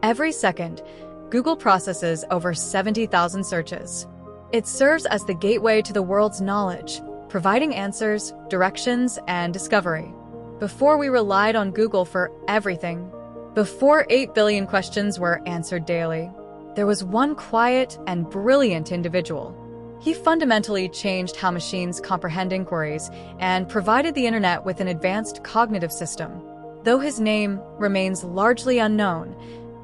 Every second, Google processes over 70,000 searches. It serves as the gateway to the world's knowledge, providing answers, directions, and discovery. Before we relied on Google for everything, before 8 billion questions were answered daily, there was one quiet and brilliant individual. He fundamentally changed how machines comprehend inquiries and provided the internet with an advanced cognitive system. Though his name remains largely unknown,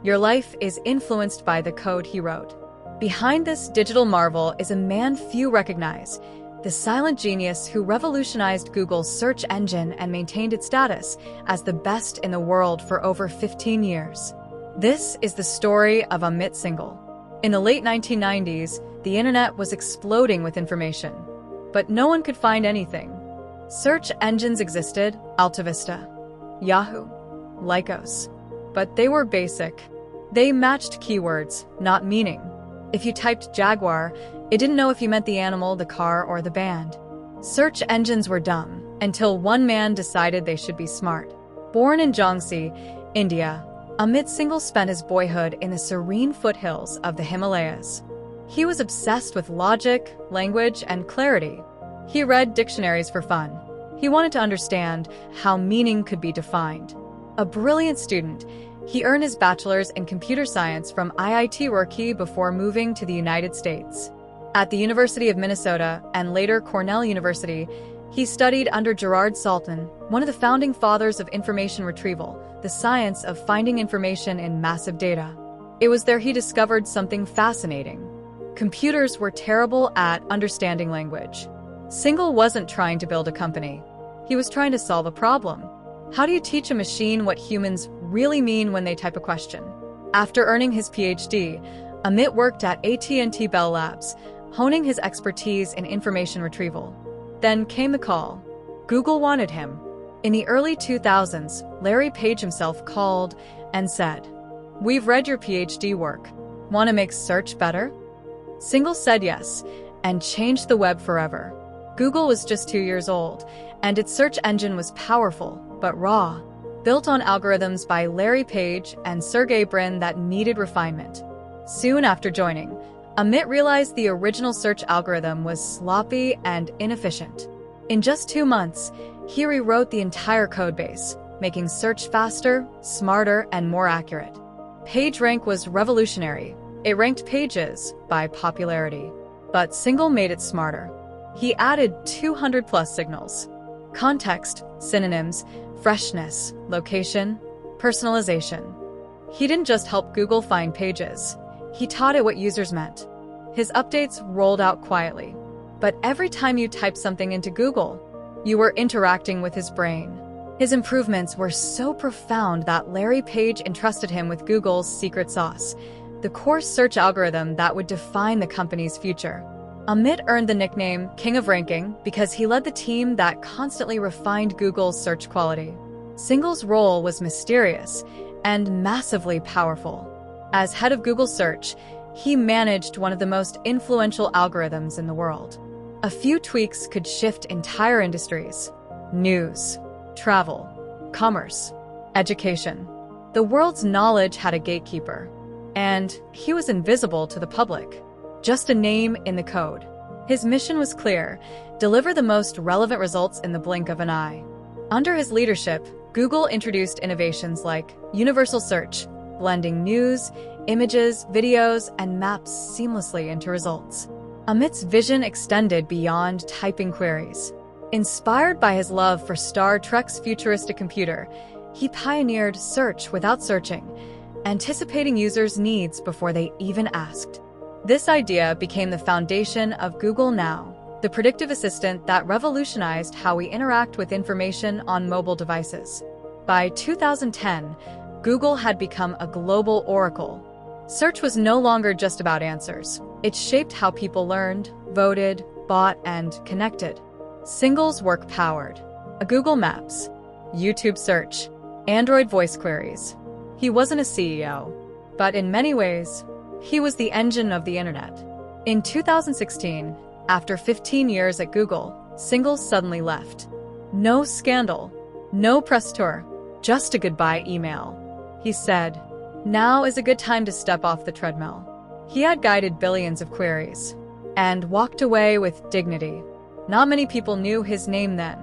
your life is influenced by the code he wrote. Behind this digital marvel is a man few recognize, the silent genius who revolutionized Google's search engine and maintained its status as the best in the world for over 15 years. This is the story of Amit Singhal. In the late 1990s, the internet was exploding with information, but no one could find anything. Search engines existed, AltaVista, Yahoo, Lycos, but they were basic. They matched keywords, not meaning. If you typed Jaguar, it didn't know if you meant the animal, the car, or the band. Search engines were dumb, until one man decided they should be smart. Born in Jhansi, India, Amit Singhal spent his boyhood in the serene foothills of the Himalayas. He was obsessed with logic, language, and clarity. He read dictionaries for fun. He wanted to understand how meaning could be defined. A brilliant student, he earned his bachelor's in computer science from IIT Roorkee before moving to the United States. At the University of Minnesota and later Cornell University, he studied under Gerard Salton, one of the founding fathers of information retrieval, the science of finding information in massive data. It was there he discovered something fascinating. Computers were terrible at understanding language. Singhal wasn't trying to build a company. He was trying to solve a problem. How do you teach a machine what humans really mean when they type a question? After earning his PhD, Amit worked at AT&T Bell Labs, honing his expertise in information retrieval. Then came the call. Google wanted him. In the early 2000s, Larry Page himself called and said, "We've read your PhD work. Want to make search better?" Singhal said yes, and changed the web forever. Google was just 2 years old, and its search engine was powerful, but raw, built on algorithms by Larry Page and Sergey Brin that needed refinement. Soon after joining, Amit realized the original search algorithm was sloppy and inefficient. In just 2 months, he rewrote the entire codebase, making search faster, smarter, and more accurate. PageRank was revolutionary. It ranked pages by popularity. But Singhal made it smarter. He added 200+ signals: context, synonyms, freshness, location, personalization. He didn't just help Google find pages. He taught it what users meant. His updates rolled out quietly. But every time you typed something into Google, you were interacting with his brain. His improvements were so profound that Larry Page entrusted him with Google's secret sauce, the core search algorithm that would define the company's future. Amit earned the nickname King of Ranking because he led the team that constantly refined Google's search quality. Singhal's role was mysterious and massively powerful. As head of Google Search, he managed one of the most influential algorithms in the world. A few tweaks could shift entire industries: news, travel, commerce, education. The world's knowledge had a gatekeeper, and he was invisible to the public, just a name in the code. His mission was clear: deliver the most relevant results in the blink of an eye. Under his leadership, Google introduced innovations like universal search, blending news, images, videos, and maps seamlessly into results. Amit's vision extended beyond typing queries. Inspired by his love for Star Trek's futuristic computer, he pioneered search without searching, anticipating users' needs before they even asked. This idea became the foundation of Google Now, the predictive assistant that revolutionized how we interact with information on mobile devices. By 2010, Google had become a global oracle. Search was no longer just about answers. It shaped how people learned, voted, bought, and connected. Singhal's work powered a Google Maps, YouTube search, Android voice queries. He wasn't a CEO, but in many ways, he was the engine of the internet. In 2016, after 15 years at Google, Singhal suddenly left. No scandal, no press tour, just a goodbye email. He said, Now is a good time to step off the treadmill. He had guided billions of queries and walked away with dignity. Not many people knew his name then.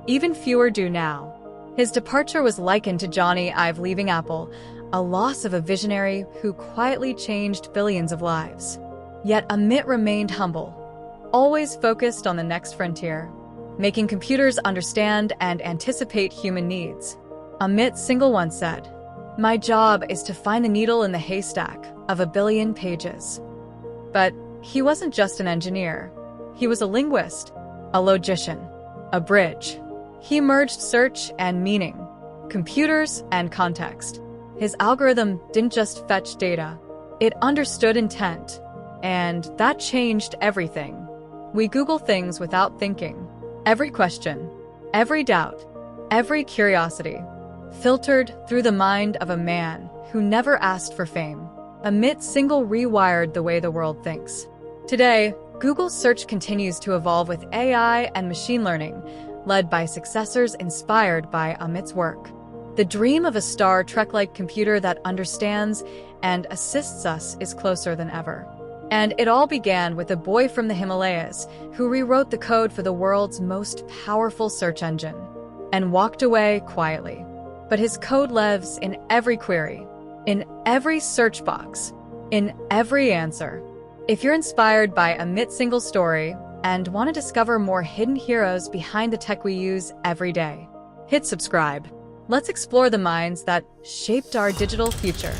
Even fewer do now. His departure was likened to Johnny Ive leaving Apple, a loss of a visionary who quietly changed billions of lives. Yet Amit remained humble, always focused on the next frontier, making computers understand and anticipate human needs. Amit Singhal once said, "My job is to find the needle in the haystack of a billion pages." But he wasn't just an engineer. He was a linguist, a logician, a bridge. He merged search and meaning, computers and context. His algorithm didn't just fetch data, it understood intent. And that changed everything. We Google things without thinking. Every question, every doubt, every curiosity, filtered through the mind of a man who never asked for fame. Amit Singhal rewired the way the world thinks. Today, Google's search continues to evolve with AI and machine learning, led by successors inspired by Amit's work. The dream of a Star Trek-like computer that understands and assists us is closer than ever. And it all began with a boy from the Himalayas who rewrote the code for the world's most powerful search engine and walked away quietly. But his code lives in every query, in every search box, in every answer. If you're inspired by Amit Singhal's story and want to discover more hidden heroes behind the tech we use every day, hit subscribe. Let's explore the minds that shaped our digital future.